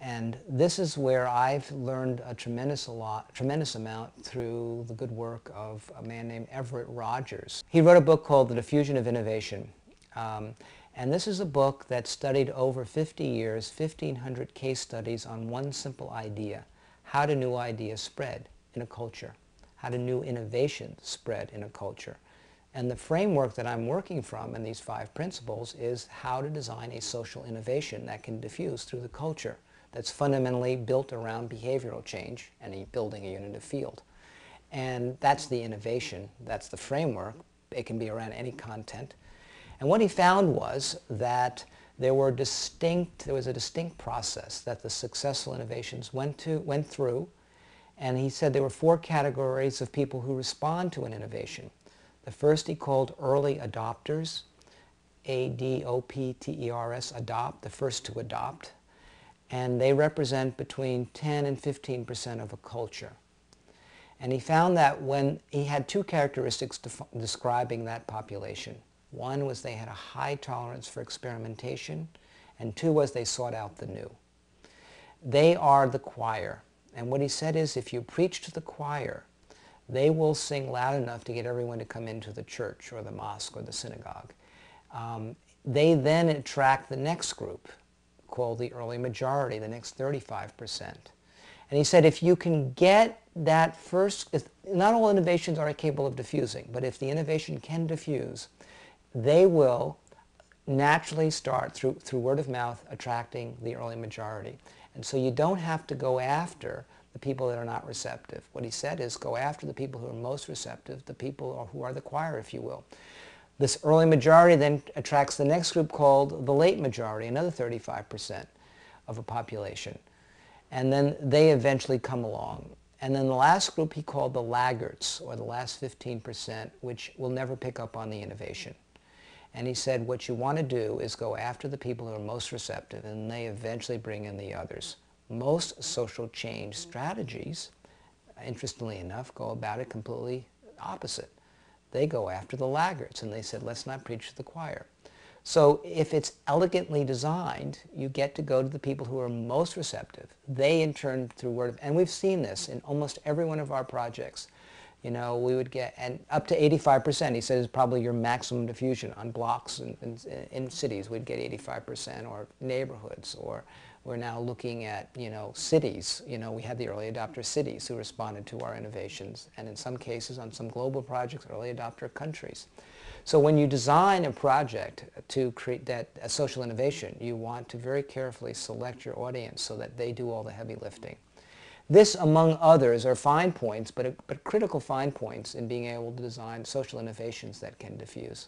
And this is where I've learned a tremendous amount through the good work of a man named Everett Rogers. He wrote a book called The Diffusion of Innovation. And this is a book that studied over 50 years, 1,500 case studies on one simple idea: how do new ideas spread in a culture? How do new innovations spread in a culture? And the framework that I'm working from in these 5 principles is how to design a social innovation that can diffuse through the culture, that's fundamentally built around behavioral change and building a unitive field. And that's the innovation, that's the framework. It can be around any content. And what he found was that there was a distinct process that the successful innovations went through. And he said there were 4 categories of people who respond to an innovation. The first he called early adopters, A-D-O-P-T-E-R-S, adopt, the first to adopt. And they represent between 10 and 15% of a culture. And he found that when he had 2 characteristics describing that population. One was they had a high tolerance for experimentation, and 2 was they sought out the new. They are the choir. And what he said is, if you preach to the choir, they will sing loud enough to get everyone to come into the church or the mosque or the synagogue. They then attract the next group, called the early majority, the next 35%. And he said if you can get that first, not all innovations are capable of diffusing, but if the innovation can diffuse, they will naturally start through word of mouth attracting the early majority. And so you don't have to go after the people that are not receptive. What he said is go after the people who are most receptive, the people who are the choir, if you will. This early majority then attracts the next group called the late majority, another 35% of a population. And then they eventually come along. And then the last group he called the laggards, or the last 15%, which will never pick up on the innovation. And he said what you want to do is go after the people who are most receptive, and they eventually bring in the others. Most social change strategies, interestingly enough, go about it completely opposite. They go after the laggards, and they said, let's not preach to the choir. So if it's elegantly designed, you get to go to the people who are most receptive. They, in turn, through word of, and we've seen this in almost every one of our projects. You know, we would get, and up to 85%, he said, is probably your maximum diffusion on blocks in cities. We'd get 85%, or neighborhoods, or we're now looking at, cities. We had the early adopter cities who responded to our innovations, and in some cases, on some global projects, early adopter countries. So when you design a project to create a social innovation, you want to very carefully select your audience so that they do all the heavy lifting. This, among others, are fine points, but critical fine points in being able to design social innovations that can diffuse.